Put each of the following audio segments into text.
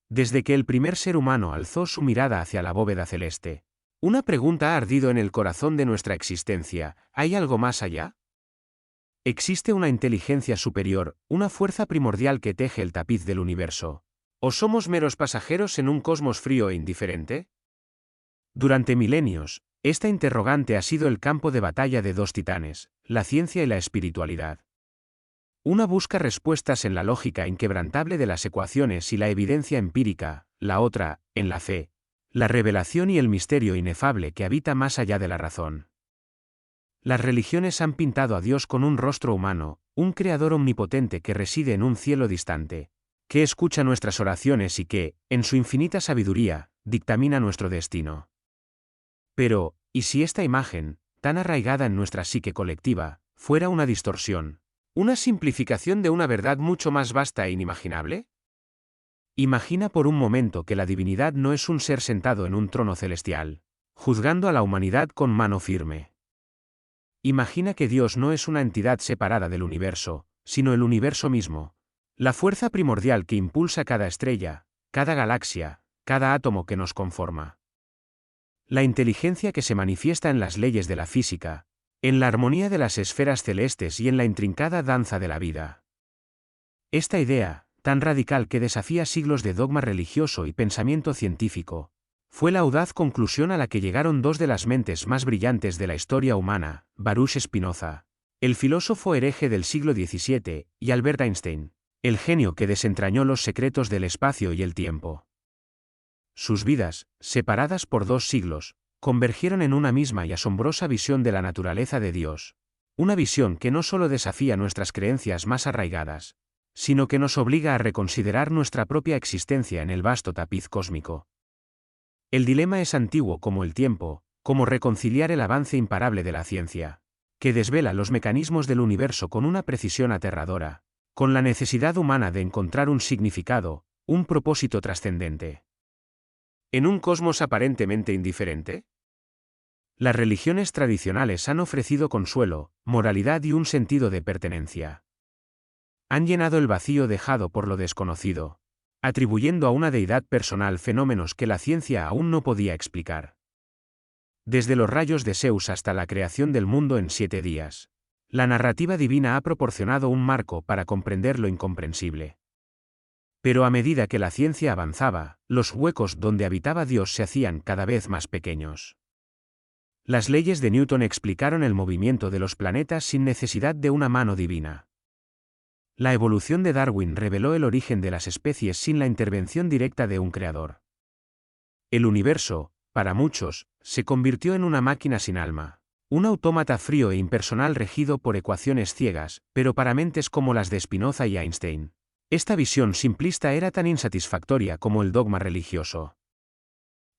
Desde que el primer ser humano alzó su mirada hacia la bóveda celeste, una pregunta ha ardido en el corazón de nuestra existencia: ¿hay algo más allá? ¿Existe una inteligencia superior, una fuerza primordial que teje el tapiz del universo? ¿O somos meros pasajeros en un cosmos frío e indiferente? Durante milenios, esta interrogante ha sido el campo de batalla de dos titanes, la ciencia y la espiritualidad. Una busca respuestas en la lógica inquebrantable de las ecuaciones y la evidencia empírica, la otra, en la fe, la revelación y el misterio inefable que habita más allá de la razón. Las religiones han pintado a Dios con un rostro humano, un creador omnipotente que reside en un cielo distante, que escucha nuestras oraciones y que, en su infinita sabiduría, dictamina nuestro destino. Pero, ¿y si esta imagen, tan arraigada en nuestra psique colectiva, fuera una distorsión? ¿Una simplificación de una verdad mucho más vasta e inimaginable? Imagina por un momento que la divinidad no es un ser sentado en un trono celestial, juzgando a la humanidad con mano firme. Imagina que Dios no es una entidad separada del universo, sino el universo mismo, la fuerza primordial que impulsa cada estrella, cada galaxia, cada átomo que nos conforma. La inteligencia que se manifiesta en las leyes de la física, en la armonía de las esferas celestes y en la intrincada danza de la vida. Esta idea, tan radical que desafía siglos de dogma religioso y pensamiento científico, fue la audaz conclusión a la que llegaron dos de las mentes más brillantes de la historia humana, Baruch Spinoza, el filósofo hereje del siglo XVII, y Albert Einstein, el genio que desentrañó los secretos del espacio y el tiempo. Sus vidas, separadas por 2 siglos, convergieron en una misma y asombrosa visión de la naturaleza de Dios. Una visión que no solo desafía nuestras creencias más arraigadas, sino que nos obliga a reconsiderar nuestra propia existencia en el vasto tapiz cósmico. El dilema es antiguo como el tiempo, como reconciliar el avance imparable de la ciencia, que desvela los mecanismos del universo con una precisión aterradora, con la necesidad humana de encontrar un significado, un propósito trascendente. ¿En un cosmos aparentemente indiferente? Las religiones tradicionales han ofrecido consuelo, moralidad y un sentido de pertenencia. Han llenado el vacío dejado por lo desconocido, atribuyendo a una deidad personal fenómenos que la ciencia aún no podía explicar. Desde los rayos de Zeus hasta la creación del mundo en 7 días, la narrativa divina ha proporcionado un marco para comprender lo incomprensible. Pero a medida que la ciencia avanzaba, los huecos donde habitaba Dios se hacían cada vez más pequeños. Las leyes de Newton explicaron el movimiento de los planetas sin necesidad de una mano divina. La evolución de Darwin reveló el origen de las especies sin la intervención directa de un creador. El universo, para muchos, se convirtió en una máquina sin alma, un autómata frío e impersonal regido por ecuaciones ciegas, pero para mentes como las de Spinoza y Einstein, esta visión simplista era tan insatisfactoria como el dogma religioso.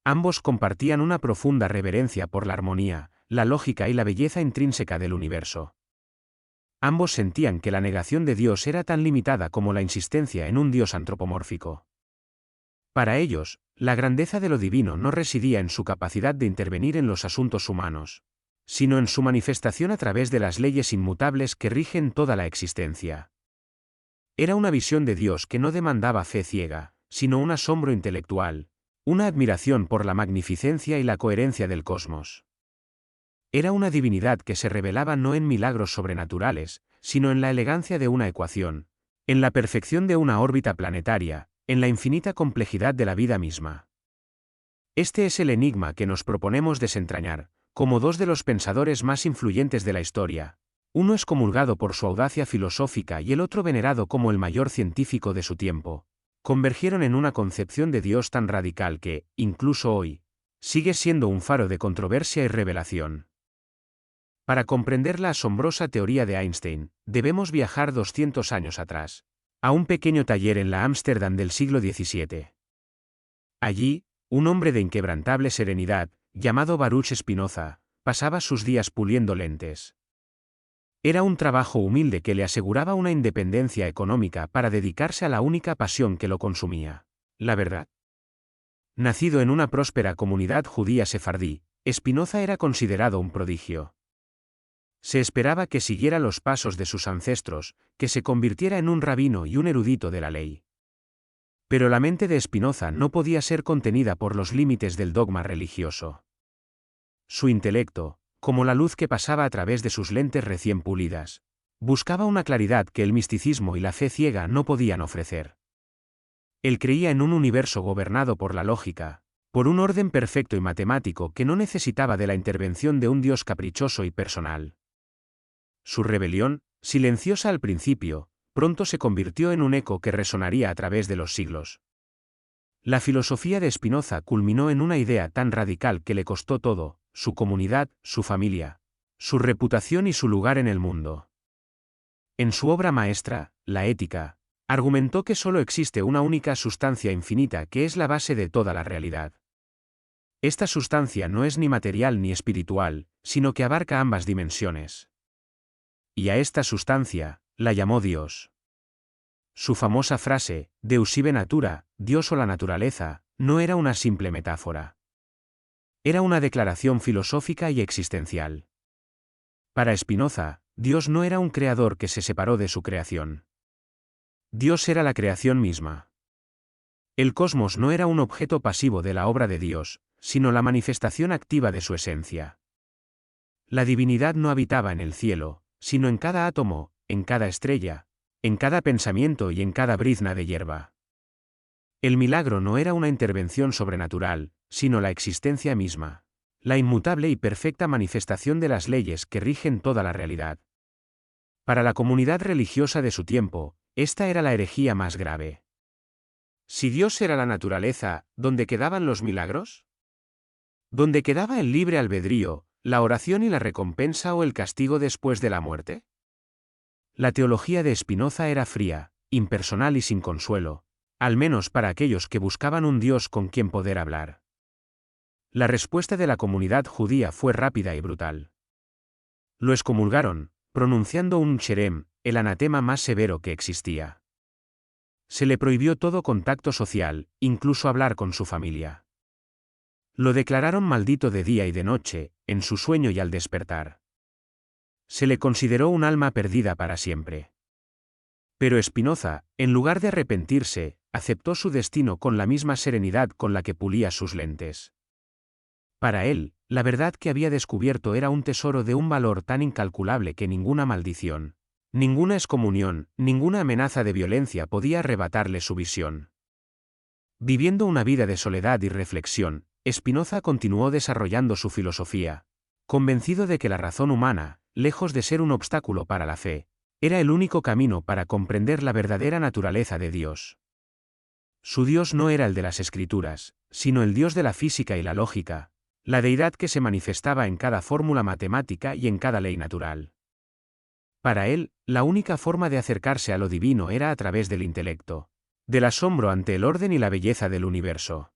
Ambos compartían una profunda reverencia por la armonía, la lógica y la belleza intrínseca del universo. Ambos sentían que la negación de Dios era tan limitada como la insistencia en un Dios antropomórfico. Para ellos, la grandeza de lo divino no residía en su capacidad de intervenir en los asuntos humanos, sino en su manifestación a través de las leyes inmutables que rigen toda la existencia. Era una visión de Dios que no demandaba fe ciega, sino un asombro intelectual, una admiración por la magnificencia y la coherencia del cosmos. Era una divinidad que se revelaba no en milagros sobrenaturales, sino en la elegancia de una ecuación, en la perfección de una órbita planetaria, en la infinita complejidad de la vida misma. Este es el enigma que nos proponemos desentrañar, como dos de los pensadores más influyentes de la historia. Uno excomulgado por su audacia filosófica y el otro venerado como el mayor científico de su tiempo, convergieron en una concepción de Dios tan radical que, incluso hoy, sigue siendo un faro de controversia y revelación. Para comprender la asombrosa teoría de Einstein, debemos viajar 200 años atrás, a un pequeño taller en la Ámsterdam del siglo XVII. Allí, un hombre de inquebrantable serenidad, llamado Baruch Spinoza, pasaba sus días puliendo lentes. Era un trabajo humilde que le aseguraba una independencia económica para dedicarse a la única pasión que lo consumía, la verdad. Nacido en una próspera comunidad judía sefardí, Spinoza era considerado un prodigio. Se esperaba que siguiera los pasos de sus ancestros, que se convirtiera en un rabino y un erudito de la ley. Pero la mente de Spinoza no podía ser contenida por los límites del dogma religioso. Su intelecto, como la luz que pasaba a través de sus lentes recién pulidas, buscaba una claridad que el misticismo y la fe ciega no podían ofrecer. Él creía en un universo gobernado por la lógica, por un orden perfecto y matemático que no necesitaba de la intervención de un Dios caprichoso y personal. Su rebelión, silenciosa al principio, pronto se convirtió en un eco que resonaría a través de los siglos. La filosofía de Spinoza culminó en una idea tan radical que le costó todo: su comunidad, su familia, su reputación y su lugar en el mundo. En su obra maestra, La Ética, argumentó que solo existe una única sustancia infinita que es la base de toda la realidad. Esta sustancia no es ni material ni espiritual, sino que abarca ambas dimensiones. Y a esta sustancia la llamó Dios. Su famosa frase, Deus ibe natura, Dios o la naturaleza, no era una simple metáfora. Era una declaración filosófica y existencial. Para Spinoza, Dios no era un creador que se separó de su creación. Dios era la creación misma. El cosmos no era un objeto pasivo de la obra de Dios, sino la manifestación activa de su esencia. La divinidad no habitaba en el cielo, sino en cada átomo, en cada estrella, en cada pensamiento y en cada brizna de hierba. El milagro no era una intervención sobrenatural, sino la existencia misma, la inmutable y perfecta manifestación de las leyes que rigen toda la realidad. Para la comunidad religiosa de su tiempo, esta era la herejía más grave. Si Dios era la naturaleza, ¿dónde quedaban los milagros? ¿Dónde quedaba el libre albedrío, la oración y la recompensa o el castigo después de la muerte? La teología de Spinoza era fría, impersonal y sin consuelo, al menos para aquellos que buscaban un Dios con quien poder hablar. La respuesta de la comunidad judía fue rápida y brutal. Lo excomulgaron, pronunciando un sherem, el anatema más severo que existía. Se le prohibió todo contacto social, incluso hablar con su familia. Lo declararon maldito de día y de noche, en su sueño y al despertar. Se le consideró un alma perdida para siempre. Pero Spinoza, en lugar de arrepentirse, aceptó su destino con la misma serenidad con la que pulía sus lentes. Para él, la verdad que había descubierto era un tesoro de un valor tan incalculable que ninguna maldición, ninguna excomunión, ninguna amenaza de violencia podía arrebatarle su visión. Viviendo una vida de soledad y reflexión, Spinoza continuó desarrollando su filosofía, convencido de que la razón humana, lejos de ser un obstáculo para la fe, era el único camino para comprender la verdadera naturaleza de Dios. Su Dios no era el de las Escrituras, sino el Dios de la física y la lógica, la deidad que se manifestaba en cada fórmula matemática y en cada ley natural. Para él, la única forma de acercarse a lo divino era a través del intelecto, del asombro ante el orden y la belleza del universo.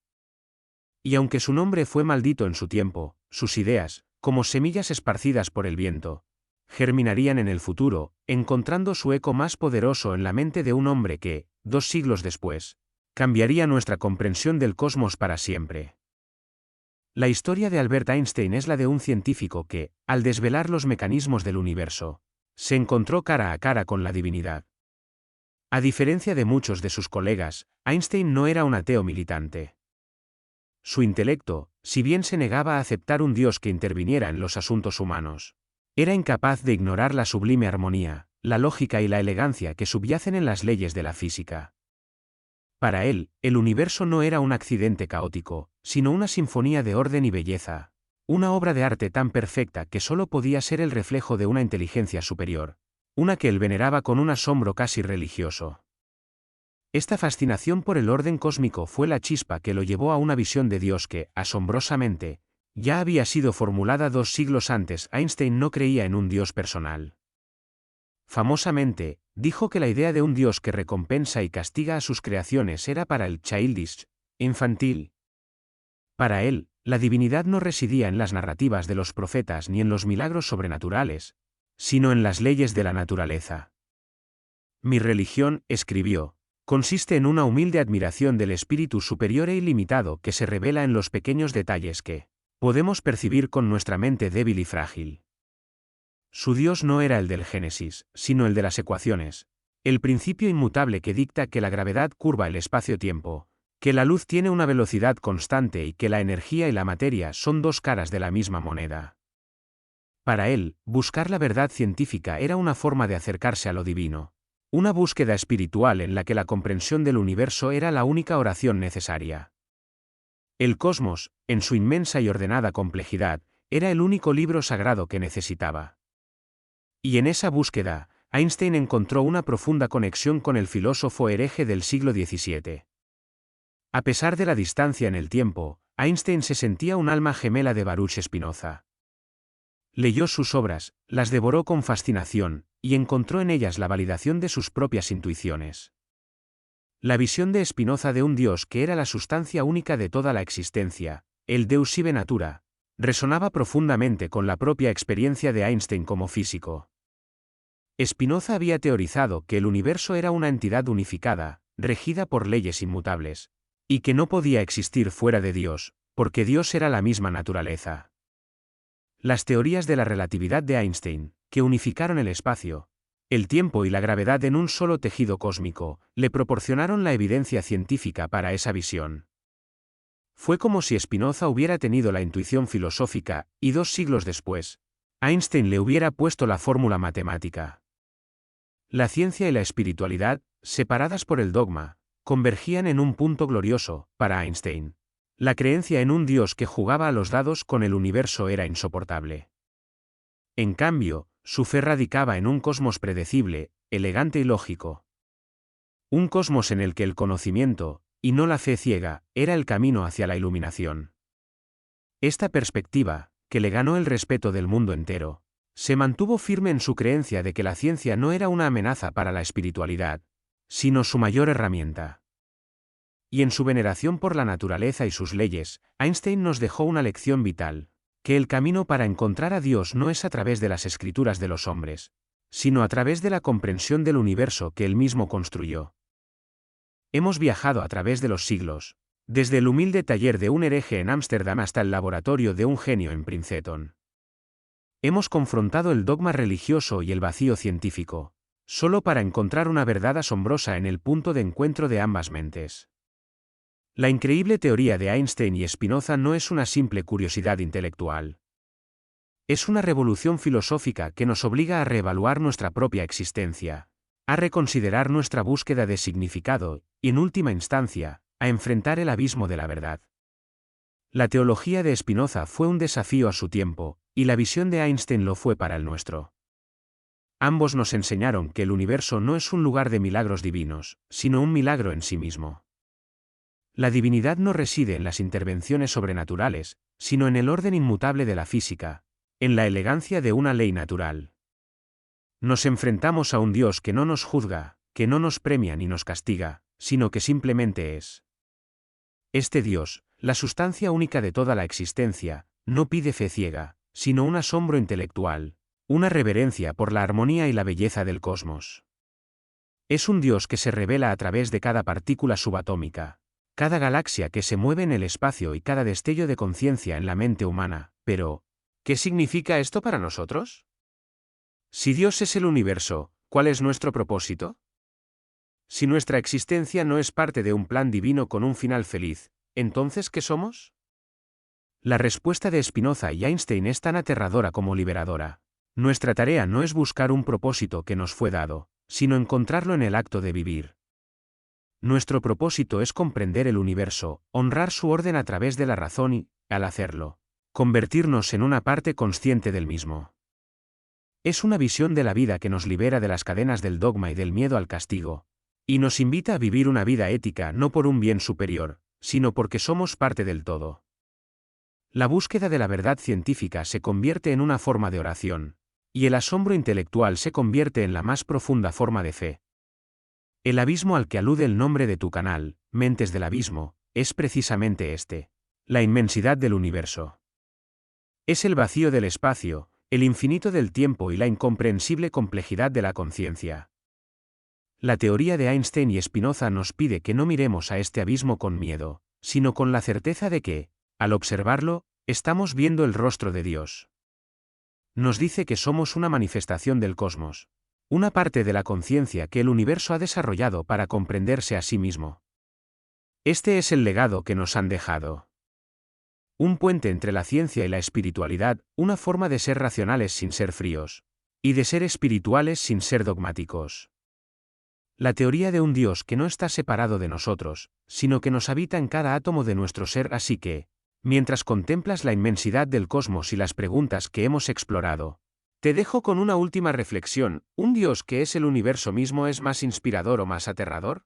Y aunque su nombre fue maldito en su tiempo, sus ideas, como semillas esparcidas por el viento, germinarían en el futuro, encontrando su eco más poderoso en la mente de un hombre que, 2 siglos después, cambiaría nuestra comprensión del cosmos para siempre. La historia de Albert Einstein es la de un científico que, al desvelar los mecanismos del universo, se encontró cara a cara con la divinidad. A diferencia de muchos de sus colegas, Einstein no era un ateo militante. Su intelecto, si bien se negaba a aceptar un Dios que interviniera en los asuntos humanos, era incapaz de ignorar la sublime armonía, la lógica y la elegancia que subyacen en las leyes de la física. Para él, el universo no era un accidente caótico, sino una sinfonía de orden y belleza, una obra de arte tan perfecta que solo podía ser el reflejo de una inteligencia superior, una que él veneraba con un asombro casi religioso. Esta fascinación por el orden cósmico fue la chispa que lo llevó a una visión de Dios que, asombrosamente, ya había sido formulada 2 siglos antes. Einstein no creía en un Dios personal. Famosamente, dijo que la idea de un Dios que recompensa y castiga a sus creaciones era para el childish, infantil. Para él, la divinidad no residía en las narrativas de los profetas ni en los milagros sobrenaturales, sino en las leyes de la naturaleza. Mi religión, escribió, consiste en una humilde admiración del espíritu superior e ilimitado que se revela en los pequeños detalles que podemos percibir con nuestra mente débil y frágil. Su Dios no era el del Génesis, sino el de las ecuaciones, El principio inmutable que dicta que la gravedad curva el espacio-tiempo, que la luz tiene una velocidad constante y que la energía y la materia son dos caras de la misma moneda. Para él, buscar la verdad científica era una forma de acercarse a lo divino, una búsqueda espiritual en la que la comprensión del universo era la única oración necesaria. El cosmos, en su inmensa y ordenada complejidad, era el único libro sagrado que necesitaba. Y en esa búsqueda, Einstein encontró una profunda conexión con el filósofo hereje del siglo XVII. A pesar de la distancia en el tiempo, Einstein se sentía un alma gemela de Baruch Spinoza. Leyó sus obras, las devoró con fascinación, y encontró en ellas la validación de sus propias intuiciones. La visión de Spinoza de un Dios que era la sustancia única de toda la existencia, el Deus sive natura, resonaba profundamente con la propia experiencia de Einstein como físico. Spinoza había teorizado que el universo era una entidad unificada, regida por leyes inmutables, y que no podía existir fuera de Dios, porque Dios era la misma naturaleza. Las teorías de la relatividad de Einstein, que unificaron el espacio, el tiempo y la gravedad en un solo tejido cósmico, le proporcionaron la evidencia científica para esa visión. Fue como si Spinoza hubiera tenido la intuición filosófica, y 2 siglos después, Einstein le hubiera puesto la fórmula matemática. La ciencia y la espiritualidad, separadas por el dogma, convergían en un punto glorioso, para Einstein. La creencia en un Dios que jugaba a los dados con el universo era insoportable. En cambio, su fe radicaba en un cosmos predecible, elegante y lógico. Un cosmos en el que el conocimiento, y no la fe ciega, era el camino hacia la iluminación. Esta perspectiva, que le ganó el respeto del mundo entero, se mantuvo firme en su creencia de que la ciencia no era una amenaza para la espiritualidad, sino su mayor herramienta. Y en su veneración por la naturaleza y sus leyes, Einstein nos dejó una lección vital, que el camino para encontrar a Dios no es a través de las escrituras de los hombres, sino a través de la comprensión del universo que él mismo construyó. Hemos viajado a través de los siglos, desde el humilde taller de un hereje en Ámsterdam hasta el laboratorio de un genio en Princeton. Hemos confrontado el dogma religioso y el vacío científico, solo para encontrar una verdad asombrosa en el punto de encuentro de ambas mentes. La increíble teoría de Einstein y Spinoza no es una simple curiosidad intelectual. Es una revolución filosófica que nos obliga a reevaluar nuestra propia existencia, a reconsiderar nuestra búsqueda de significado, y en última instancia, a enfrentar el abismo de la verdad. La teología de Spinoza fue un desafío a su tiempo, y la visión de Einstein lo fue para el nuestro. Ambos nos enseñaron que el universo no es un lugar de milagros divinos, sino un milagro en sí mismo. La divinidad no reside en las intervenciones sobrenaturales, sino en el orden inmutable de la física, en la elegancia de una ley natural. Nos enfrentamos a un Dios que no nos juzga, que no nos premia ni nos castiga, sino que simplemente es. Este Dios, la sustancia única de toda la existencia, no pide fe ciega, sino un asombro intelectual, una reverencia por la armonía y la belleza del cosmos. Es un Dios que se revela a través de cada partícula subatómica, cada galaxia que se mueve en el espacio y cada destello de conciencia en la mente humana, pero, ¿qué significa esto para nosotros? Si Dios es el universo, ¿cuál es nuestro propósito? Si nuestra existencia no es parte de un plan divino con un final feliz, ¿entonces qué somos? La respuesta de Spinoza y Einstein es tan aterradora como liberadora. Nuestra tarea no es buscar un propósito que nos fue dado, sino encontrarlo en el acto de vivir. Nuestro propósito es comprender el universo, honrar su orden a través de la razón y, al hacerlo, convertirnos en una parte consciente del mismo. Es una visión de la vida que nos libera de las cadenas del dogma y del miedo al castigo, y nos invita a vivir una vida ética no por un bien superior, sino porque somos parte del todo. La búsqueda de la verdad científica se convierte en una forma de oración, y el asombro intelectual se convierte en la más profunda forma de fe. El abismo al que alude el nombre de tu canal, Mentes del Abismo, es precisamente este: la inmensidad del universo. Es el vacío del espacio, el infinito del tiempo y la incomprensible complejidad de la conciencia. La teoría de Einstein y Spinoza nos pide que no miremos a este abismo con miedo, sino con la certeza de que, al observarlo, estamos viendo el rostro de Dios. Nos dice que somos una manifestación del cosmos, una parte de la conciencia que el universo ha desarrollado para comprenderse a sí mismo. Este es el legado que nos han dejado. Un puente entre la ciencia y la espiritualidad, una forma de ser racionales sin ser fríos, y de ser espirituales sin ser dogmáticos. La teoría de un Dios que no está separado de nosotros, sino que nos habita en cada átomo de nuestro ser, así que, mientras contemplas la inmensidad del cosmos y las preguntas que hemos explorado, te dejo con una última reflexión: ¿un Dios que es el universo mismo es más inspirador o más aterrador?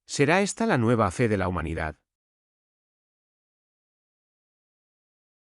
¿Será esta la nueva fe de la humanidad?